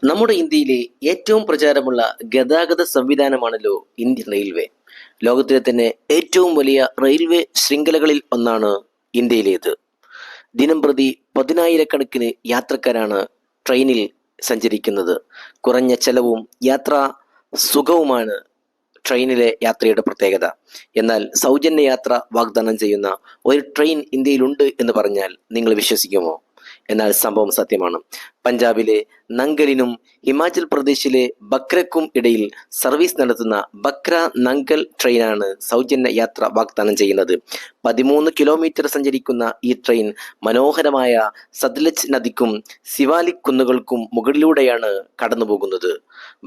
നമ്മുടെ ഇന്ത്യയിലെ ഏറ്റവും പ്രചാരമുള്ള ഗതാഗത സംവിധാനമാണല്ലോ ഇന്ത്യൻ റെയിൽവേ. ലോകത്തിലെ തന്നെ ഏറ്റവും വലിയ റെയിൽവേ ശൃംഖലകളിൽ ഒന്നാണ് ഇന്ത്യയിലേത്. ദിനംപ്രതി പതിനായിരക്കണക്കിന് യാത്രക്കാരാണ് ട്രെയിനിൽ സഞ്ചരിക്കുന്നത്. കുറഞ്ഞ ചെലവും യാത്രാ സുഖവുമാണ് ട്രെയിനിലെ യാത്രയുടെ പ്രത്യേകത. എന്നാൽ സൗജന്യ യാത്ര വാഗ്ദാനം ചെയ്യുന്ന ഒരു ട്രെയിൻ ഇന്ത്യയിലുണ്ട് എന്ന് പറഞ്ഞാൽ നിങ്ങൾ വിശ്വസിക്കുമോ? എന്നാൽ സംഭവം സത്യമാണ്. പഞ്ചാബിലെ നങ്കലിനും ഹിമാചൽ പ്രദേശിലെ ബക്രയ്ക്കും ഇടയിൽ സർവീസ് നടത്തുന്ന ബക്ര നങ്കൽ ട്രെയിനാണ് സൗജന്യ യാത്ര വാഗ്ദാനം ചെയ്യുന്നത്. 13 കിലോമീറ്റർ സഞ്ചരിക്കുന്ന ഈ ട്രെയിൻ മനോഹരമായ സത്ലജ് നദിക്കും സിവാലിക് കുന്നുകൾക്കും മുകളിലൂടെയാണ് കടന്നുപോകുന്നത്.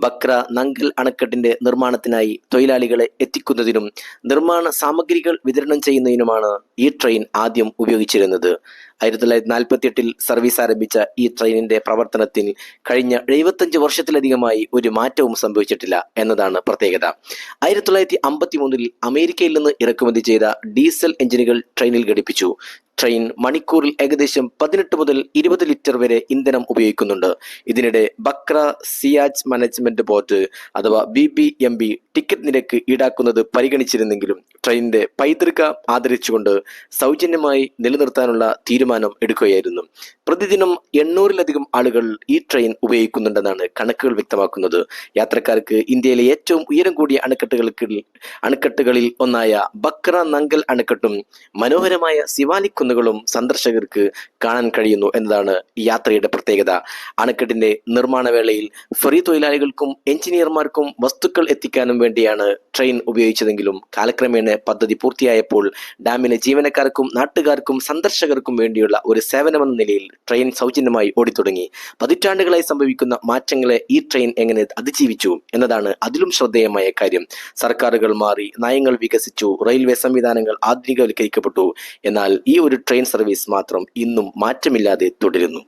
ബക്ര നങ്കൽ അണക്കെട്ടിന്റെ നിർമ്മാണത്തിനായി തൊഴിലാളികളെ എത്തിക്കുന്നതിനും നിർമ്മാണ സാമഗ്രികൾ വിതരണം ചെയ്യുന്നതിനുമാണ് ഈ ട്രെയിൻ ആദ്യം ഉപയോഗിച്ചിരുന്നത്. 1948 സർവീസ് ആരംഭിച്ച ഈ ട്രെയിനിന്റെ പ്രവർത്തനത്തിൽ കഴിഞ്ഞ 75 വർഷത്തിലധികമായി ഒരു മാറ്റവും സംഭവിച്ചിട്ടില്ല എന്നതാണ് പ്രത്യേകത. 1953 അമേരിക്കയിൽ നിന്ന് ഇറക്കുമതി ചെയ്ത ഡീസൽ എഞ്ചിനുകൾ ട്രെയിനിൽ ഘടിപ്പിച്ചു. ട്രെയിൻ മണിക്കൂറിൽ ഏകദേശം 18 മുതൽ 20 ലിറ്റർ വരെ ഇന്ധനം ഉപയോഗിക്കുന്നുണ്ട്. ഇതിനിടെ ബക്ര സിയാജ് മാനേജ്മെന്റ് ബോർഡ് അഥവാ BBMB ടിക്കറ്റ് നിരക്ക് ഈടാക്കുന്നത് പരിഗണിച്ചിരുന്നെങ്കിലും ട്രെയിനിന്റെ പൈതൃക ആദരിച്ചുകൊണ്ട് സൗജന്യമായി നിലനിർത്താനുള്ള തീരുമാനം എടുക്കുകയായിരുന്നു. പ്രതിദിനം 800-ലധികം ആളുകൾ ഈ ട്രെയിൻ ഉപയോഗിക്കുന്നുണ്ടെന്നാണ് കണക്കുകൾ വ്യക്തമാക്കുന്നത്. യാത്രക്കാർക്ക് ഇന്ത്യയിലെ ഏറ്റവും ഉയരം കൂടിയ അണക്കെട്ടുകളിൽ ഒന്നായ ബക്ര നങ്കൽ അണക്കെട്ടും മനോഹരമായ സിവാലിക് കുന്നുകളും സന്ദർശകർക്ക് കാണാൻ കഴിയുന്നു എന്നതാണ് ഈ യാത്രയുടെ പ്രത്യേകത. അണക്കെട്ടിന്റെ നിർമ്മാണ വേളയിൽ ഫെറി തൊഴിലാളികൾക്കും എഞ്ചിനീയർമാർക്കും വസ്തുക്കൾ എത്തിക്കാനും വേണ്ടിയാണ് ട്രെയിൻ ഉപയോഗിച്ചതെങ്കിലും കാലക്രമേണ പദ്ധതി പൂർത്തിയായപ്പോൾ ഡാമിലെ ജീവനക്കാർക്കും നാട്ടുകാർക്കും സന്ദർശകർക്കും വേണ്ടിയുള്ള ഒരു സേവനമെന്ന നിലയിൽ ട്രെയിൻ സൗജന്യമായി ഓടിത്തുടങ്ങി. പതിറ്റാണ്ടുകളായി സംഭവിക്കുന്ന മാറ്റങ്ങളെ ഈ ട്രെയിൻ എങ്ങനെ അതിജീവിച്ചു എന്നതാണ് അതിലും ശ്രദ്ധേയമായ കാര്യം. സർക്കാരുകൾ മാറി, നയങ്ങൾ വികസിച്ചു, റെയിൽവേ സംവിധാനങ്ങൾ ആധുനികവൽക്കരിക്കപ്പെട്ടു. എന്നാൽ ഈ ഒരു ട്രെയിൻ സർവീസ് മാത്രം ഇന്നും മാറ്റമില്ലാതെ തുടരുന്നു.